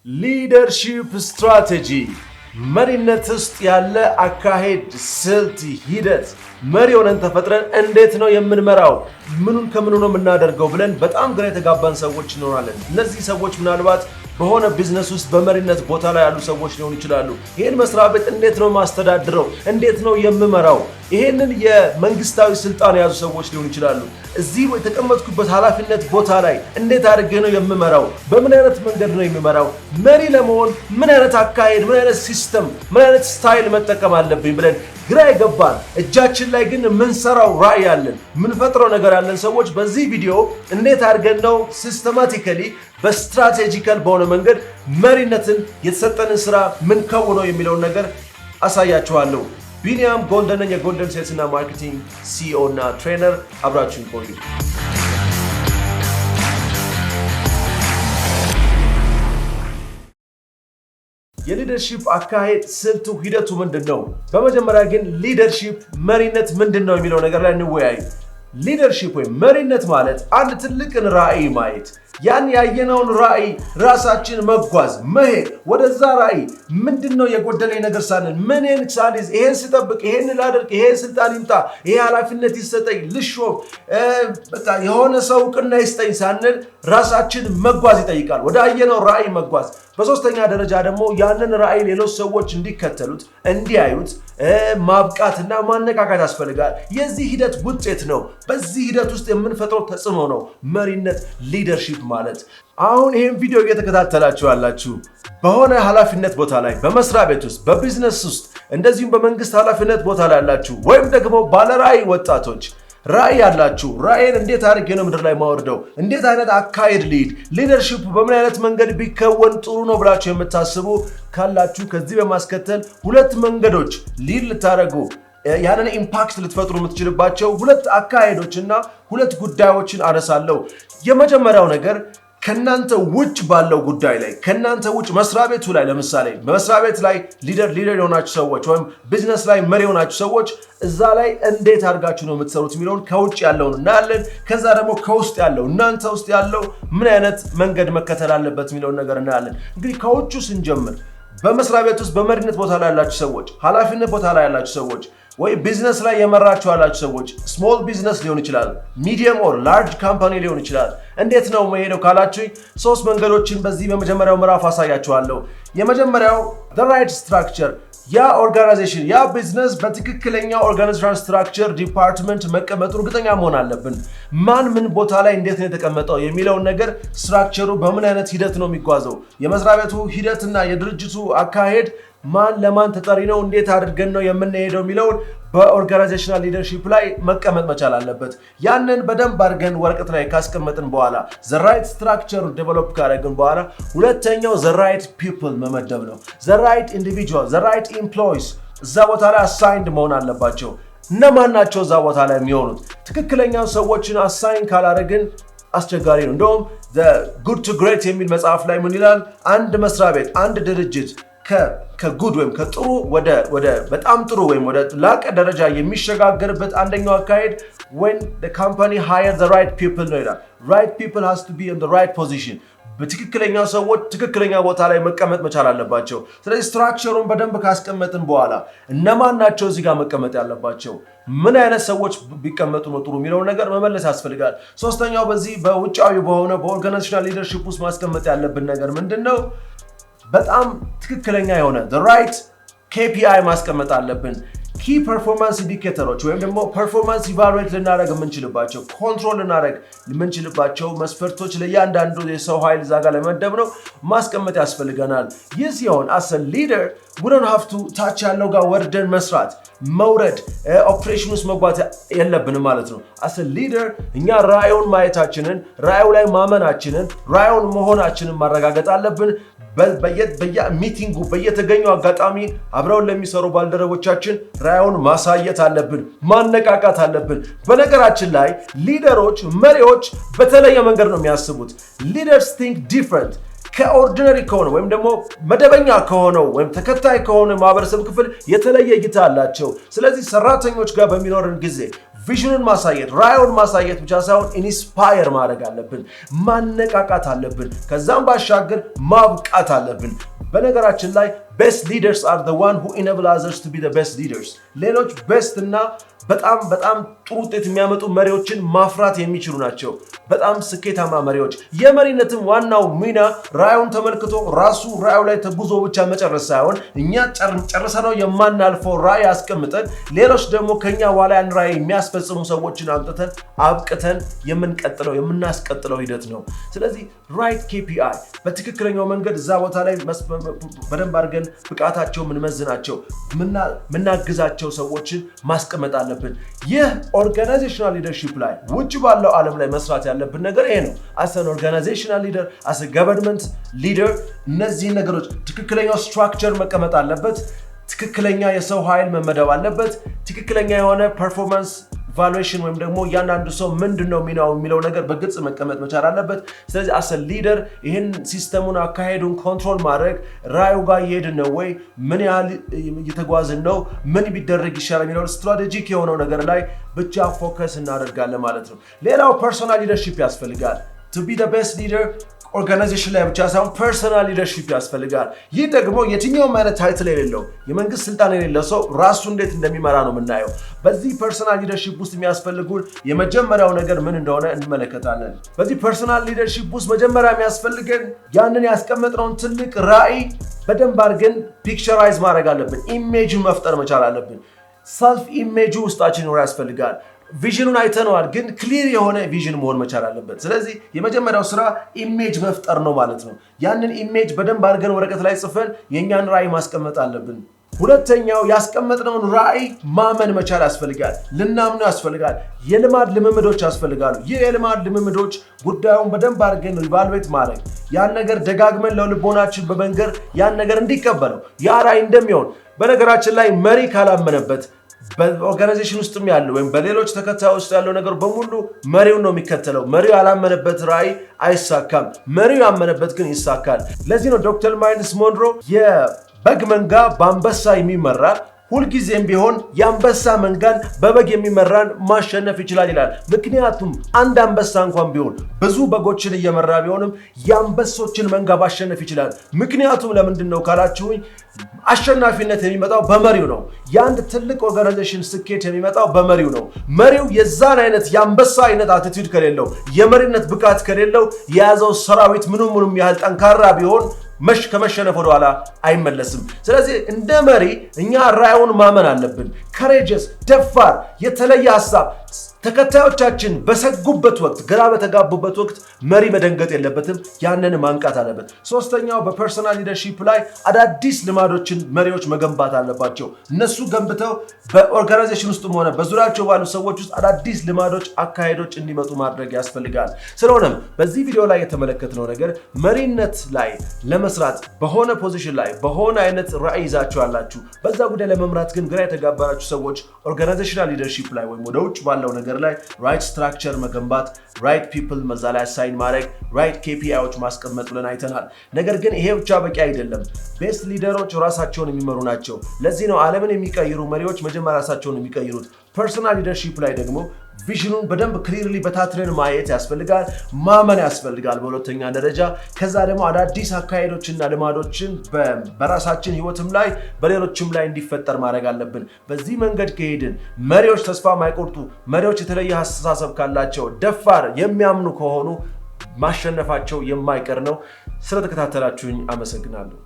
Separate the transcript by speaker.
Speaker 1: Leadership strategy መሪነት ውስጥ ያለ አካሄድ ስልት ሂደት መሪ ሆነን ተፈጥረን እንዴት ነው የምንመራው ምኑን ከምኑ ነው የምናደርገው ብለን በጣም ግራ የተጋባን ሰዎች እንሆናለን እነዚህ ሰዎች ምናልባት በሆነ ቢዝነስ ውስጥ በመሪነት ቦታ ላይ ያሉ ሰዎች ሊሆኑ ይችላሉ ይሄን መስሪያ ቤት እንዴት ነው ማስተዳድረው እንዴት ነው የምመራው ይሄንን የመንግስታዊ ስልጣን ያዙ ሰዎች ሊሆኑ ይችላሉ እዚህ የተቀመጥኩበት ኃላፊነት ቦታ ላይ እንዴት አድርጌ ነው የምመራው በምን አይነት መንገድ ነው የምመራው መሪ ለመሆን ምን አይነት አካሄድ ምን አይነት ሲስተም ምን አይነት ስታይል መጠቀም አለብኝ ብለን ግራ ይገባል እጃችን ላይ ግን ምን ሰራው ራዕይ ያለን ምን ፈጥሮ ነገር ያለን ሰዎች በዚህ ቪዲዮ እንዴት አድርገን ነው ሲስተማቲካሊ በስትራቴጂካል በሆነ መንገድ መሪነትን የተሰጠንን ስራ ምን ከውነው የሚለው ነገር አሳያችኋለሁ ቢኒያም ጎልደን የጎልደን ሴልስ እና ማርኬቲንግ ሲኢኦ እና ትሬነር አብራችሁን ቆዩ የሊደርሺፕ አካሄድ ስልቱ ሂደቱ ምንድነው በመጀመሪያ ግን ሊደርሺፕ መሪነት ምንድነው የሚለው ነገር ላይ እንወያይ ሊደርሺፕ ወይ መሪነት ማለት አንድ ትልቅን ራዕይ ማየት ያን ያየነውን ራዕይ ራሳችን መጓዝ መሄድ ወደዛ ራዕይ ምንድነው የጎደለኝ ነገር ሳንን ምንን ሳሊዝ ይሄን ሲጠብቅ ይሄን ላድርግ ይሄን ስልጣን ይምጣ ይሄ ኃላፊነት ይሰጠኝ ልሾም በቃ የሆነ ሰው ቅና ይስጠኝ ሳንል ራሳችን መጓዝ ይጠይቃል ወደ አየነው ራዕይ መጓዝ በሶስተኛ ደረጃ ደግሞ ያንን ራዕይ ሌሎች ሰዎች እንዲከተሉት እንዲያዩት ማብቃትና ማነቃቃት ያስፈልጋል የዚህ ሂደት ውጤት ነው በዚህ ሂደት ውስጥ የምንፈጥረው ተጽዕኖ ነው መሪነት ሊደርሺፕ ማለት አሁን ይሄን ቪዲዮ እየተከታተላችሁ ያላችሁ በሆነ ኃላፊነት ቦታ ላይ በመስሪያ ቤት ውስጥ በቢዝነስ ውስጥ እንደዚሁም በመንግስት ኃላፊነት ቦታ ላይ ያላችሁ ወይም ደግሞ ባለራዕይ ወጣቶች ራዕይ ያላችሁ ራዕይን እንዴት አድርጌ ነው ምድር ላይ ማወርደው እንዴት አይነት አካሄድ ሊደርሺፕ በምን አይነት መንገድ ቢከወን ጥሩ ነው ብላችሁ የምታስቡ ካላችሁ ከዚህ በማስከተል ሁለት መንገዶች ሊድ ልታረጉ ያንን ኢምፓክት ልትፈጥሩ የምትችልባቸው ሁለት አካሄዶችና ሁለት ጉዳዮችን አነሳለሁ የመጀመሪያው ነገር ከናንተ ውጭ ባለው ጉዳይ ላይ ከናንተ ውጭ መስሪያ ቤቱ ላይ ለምሳሌ መስሪያ ቤት ላይ ሊደር የሆናችሁ ሰዎች ወይም ቢዝነስ ላይ መሪ የሆናችሁ ሰዎች እዛ ላይ እንዴት አድርጋችሁ ነው የምትሰሩት የሚለውን ከውጭ ያለውን እናያለን ከዛ ደግሞ ከውስጥ ያለው እናንተ ውስጥ ያለው ምን አይነት መንገድ መከተል አለበት የሚለውን ነገር እናያለን እንግዲህ ከውጭ ስንጀምር በመስሪያ ቤት ውስጥ በመሪነት ቦታ ላይ ያላችሁ ሰዎች ኃላፊነት ቦታ ላይ ያላችሁ ሰዎች ወይ ቢዝነስ ላይ የመራችሁ ያላችሁ ሰዎች ስሞል ቢዝነስ ሊሆን ይችላል ሚዲየም ኦር ላርጅ ካምፓኒ ሊሆን ይችላል እንዴት ነው መሄደው ካላችሁ ሶስት መንገዶችን በዚህ በመጀመሪያው ምዕራፍ አሳያችኋለሁ የመጀመሪያው the right structure ያ ኦርጋናይዜሽን ያ ቢዝነስ በትክክለኛ ኦርጋናይዜሽን ስትራክቸር ዲፓርትመንት መቀመጡ እርግጠኛ መሆን አለብን ማን ምን ቦታ ላይ እንዴት ነው የተቀመጠው የሚለው ነገር ስትራክቸሩ በምን አይነት ሂደት ነው የሚጓዘው የመስሪያ ቤቱ ሂደትና የድርጅቱ አካሄድ ማን ለማን ተጠሪ ነው እንዴት አድርገን ነው የምንሄደው የሚለው በኦርጋናይዜሽናል ሊደርሺፕ ላይ መቀመጥ መቻል አለበት ያንን በደንብ አድርገን ወረቀት ላይ ካስቀመጥን በኋላ the right structure develop ካደረግን በኋላ ሁለተኛው the right people መመደብ ነው the right individual the right employees እዛ ቦታ ላይ አሳይንድ መሆን አለባቸው እነማን ናቸው እዛ ቦታ ላይ የሚሆኑት ትክክለኛ ሰዎችን አሳይን ካላደረግን አስቸጋሪ ነው እንደውም the good to great የሚል መጽሐፍ ላይ ምን ይላል አንድ መስሪያ ቤት አንድ ድርጅት ከጉድ ወይም ከጥሩ ወደ በጣም ጥሩ ወይም ወደ ላቀ ደረጃ የሚሸጋገርበት አንደኛው አካሄድ when the company hire the right people ነው ይላል right people has to be in the right position በትክክለኛ ሰዎች ትክክለኛ ቦታ ላይ መቀመጥ መቻል አለባቸው ስለዚህ ስትራክቸሩን በደንብ ካስቀመጥን በኋላ እነማን ናቸው እዚህ ጋር መቀመጥ ያለባቸው ምን አይነት ሰዎች ቢቀመጡ ነው ጥሩ የሚለው ነገር መመለስ ያስፈልጋል ሶስተኛው በዚህ በውጫዊ በሆነ በኦርጋናይዜሽናል ሊደርሺፕ ውስጥ ማስቀመጥ ያለብን ነገር ምንድነው በጣም ትክክለኛ የሆነ the right KPI ማስቀመጥ አለብን key performance indicators ወይም ደግሞ performance evaluate ልናደርግ የምንችልባቸው ኮንትሮል ልናደርግ የምንችልባቸው መስፈርቶች ለእያንዳንዱ የሰው ኃይል ዛጋ ለመደብ ነው ማስቀመጥ ያስፈልገናል ይህ ሲሆን as a leader we don't have to touch ያለው ጋር ወርደን መስራት መውረድ ኦፕሬሽን ውስጥ መግባት የለብንም ማለት ነው as a leader እኛ ራዕዩን ማየታችንን ራዕዩ ላይ ማመናችንን ራዕዩን መሆናችንን ማረጋገጥ አለብን በየሚቲንጉ በየተገኙ አጋጣሚ አብረው ለሚሰሩ ባልደረቦቻችን ራዕዩን ማሳየት አለብን ማነቃቃት አለብን በነገራችን ላይ ሊደሮች መሪዎች በተለየ መንገድ ነው የሚያስቡት leaders think different ከኦርዲነሪ ከሆነ ወይም ደግሞ መደበኛ ከሆነው ወይም ተከታይ ከሆነ ማህበረሰብ ክፍል የተለየ እይታ አላቸው ስለዚህ ሰራተኞች ጋር በሚኖርን ጊዜ ቪዥኑን ማሳየት ራዩን ማሳየት ብቻ ሳይሆን ኢንስፓየር ማድረግ አለብን ማነቃቃት አለብን ከዛም ባሻገር ማብቃት አለብን በነገራችን ላይ best leaders are the one who enable others to be the best leaders ሌሎች best እና በጣም ጥሩ ውጤት የሚያመጡ መሪዎችን ማፍራት የሚችሉ ናቸው በጣም ስኬታማ መሪዎች የመሪነትም ዋናው ሚና ራዩን ተመልክቶ ራሱ ራዩ ላይ ተጉዞ ብቻ መጨረስ ሳይሆን እኛ ጨርሰናው የማናልፈው ራይ አስቀምጠን ሌሎች ደግሞ ከኛ በኋላ ያን ራይ የሚያስፈጽሙ ሰዎችን አምጥተን አብቅተን የምናስቀጥለው ሂደት ነው ስለዚህ ራይት KPI በትክክለኛው መንገድ እዛ ቦታ ላይ በደንብ አድርገን ብቃታቸው ምንመዝናቸው ምናግዛቸው ሰዎችን ማስቀመጥ አለብን ይህ ኦርጋናይዜሽናል ሊደርሺፕ ላይ ውጭ ባለው ዓለም ላይ መስራት ያለብን ነገር ይሄ ነው as an organizational leader as a government leader እነዚህ ነገሮች ትክክለኛው ስትራክቸር መቀመጥ አለበት ትክክለኛ የሰው ኃይል መመደብ አለበት ትክክለኛ የሆነ ፐርፎርማንስ ቫሉዌሽን ወይም ደግሞ ያንዳንዱ ሰው ምንድነው የሚለው ነገር በግልጽ መቀመጥ መቻል አለበት ስለዚህ as a leader ይሄን ሲስተሙን አካሄዱን ኮንትሮል ማድረግ ራዩ ጋር ይሄድን ነው ወይ ምን ያህል እየተጓዝን ነው ምን ቢደረግ ይሻላል የሚለው ስትራቴጂክ የሆነው ነገር ላይ ብቻ ፎከስ እናደርጋለን ማለት ነው ሌላው ፐርሰናል ሊደርሺፕ ያስፈልጋል to be the best leader ኦርጋናይዜሽን ላይ ብቻ ሳይሆን ፐርሰናል ሊደርሺፕ ያስፈልጋል ይህ ደግሞ የትኛው ማለት ታይትል የሌለው የመንግስት ስልጣን የሌለው ሰው ራሱ እንዴት እንደሚመራ ነው የምናየው በዚህ ፐርሰናል ሊደርሺፕ ውስጥ የሚያስፈልጉን የመጀመሪያው ነገር ምን እንደሆነ እንመለከታለን በዚህ ፐርሰናል ሊደርሺፕ ውስጥ መጀመሪያ የሚያስፈልገን ያንን ያስቀመጥነውን ትልቅ ራዕይ በደንብ አድርገን ፒክቸራይዝ ማድረግ አለብን ኢሜጅ መፍጠር መቻል አለብን ሰልፍ ኢሜጅ ውስጣችን ነው ያስፈልጋል ቪዥኑን አይተነዋል ግን ክሊር የሆነ ቪዥን መሆን መቻል አለበት ስለዚህ የመጀመሪያው ስራ ኢሜጅ መፍጠር ነው ማለት ነው ያንን ኢሜጅ በደንብ አድርገን ወረቀት ላይ ጽፈን የኛን ራዕይ ማስቀመጥ አለብን ሁለተኛው ያስቀመጥነውን ራዕይ ማመን መቻል ያስፈልጋል ልናምነው ያስፈልጋል የልማድ ልምምዶች ያስፈልጋሉ የልማድ ልምምዶች ጉዳዩን በደንብ አድርገን ኢቫሉዌት ማድረግ ያን ነገር ደጋግመን ለልቦናችን በመንገር ያን ነገር እንዲቀበለው ያ ራዕይ እንደሚሆን በነገራችን ላይ መሪ ካላመነበት በኦርጋናይዜሽን ውስጥም ያለው ወይም በሌሎች ተከታዮች ውስጥ ያለው ነገር በሙሉ መሪው ነው የሚከተለው መሪው ያላመነበት ራዕይ አይሳካም መሪው ያመነበት ግን ይሳካል ለዚህ ነው ዶክተር ማይልስ ሞንሮ የበግ መንጋ በአንበሳ የሚመራ ሁልጊዜም ቢሆን የአንበሳ መንጋን በበግ የሚመራን ማሸነፍ ይችላል ይላል ምክንያቱም አንድ አንበሳ እንኳን ቢሆን ብዙ በጎችን እየመራ ቢሆንም የአንበሶችን መንጋ ማሸነፍ ይችላል ምክንያቱም ለምንድነው ካላችሁኝ አሸናፊነት የሚመጣው በመሪው ነው ያንድ ትልቅ ኦርጋናይዜሽን ስኬት የሚመጣው በመሪው ነው መሪው የዛን አይነት የአንበሳ አይነት አቲቲዩድ ከሌለው የመሪነት ብቃት ከሌለው የያዘው ሰራዊት ምንም ያህል ጠንካራ ቢሆን ከመሸነፍ ወደ ኋላ አይመለስም ስለዚህ እንደ መሪ እኛ ራዩን ማመን አለብን courageous ደፋር የተለየ ሐሳብ ተከታዮቻችን በሰጉበት ወቅት ግራ በተጋቡበት ወቅት መሪ መደንገጥ የለበትም ያንን ማንቃት አለበት ሶስተኛው በፐርሰናል ሊደርሺፕ ላይ አዳዲስ ልማዶችን መሪዎች መገንባት አለባቸው እነሱ ገንብተው በኦርጋናይዜሽን ውስጥም ሆነ በዙሪያቸው ባሉ ሰዎች ውስጥ አዳዲስ ልማዶች አካሄዶች እንዲመጡ ማድረግ ያስፈልጋል ስለሆነም በዚህ ቪዲዮ ላይ የተመለከትነው ነገር መሪነት ላይ ለመስራት በሆነ ፖዚሽን ላይ በሆነ አይነት ራዕይ ይዛችሁ አላችሁ በዛ ጉዳይ ለመምራት ግን ግራ የተጋባራችሁ ሰዎች ኦርጋናይዜሽናል ሊደርሺፕ ላይ ወይም ወደ ውጭ ባለው ነገር ላይ ራይት ስትራክቸር መገንባት ራይት ፒፕል መዛላ አሳይን ማድረግ ራይት KPIዎች ማስቀመጥ ብለን አይተናል ነገር ግን ይሄ ብቻ በቂ አይደለም ቤስት ሊደሮች ራሳቸውን የሚመሩ ናቸው ለዚህ ነው ዓለምን የሚቀይሩ መሪዎች መጀመሪያ ራሳቸውን የሚቀይሩት ፐርሰናል ሊደርሺፕ ላይ ደግሞ ቪዥኑን በደንብ ክሊርሊ በታትረን ማየት ያስፈልጋል ማመን ያስፈልጋል በሁለተኛ ደረጃ ከዛ ደግሞ አዳዲስ አካሄዶችና ልማዶችን በራሳችን ህይወትም ላይ በሌሎችም ላይ እንዲፈጠር ማድረግ አለብን በዚህ መንገድ ከሄድን መሪዎች ተስፋ ማይቆርጡ መሪዎች የተለየ ሐሳብ ካላቸው ደፋር የሚያምኑ ከሆኑ ማሸነፋቸው የማይቀር ነው ስለተከታተላችሁኝ አመሰግናለሁ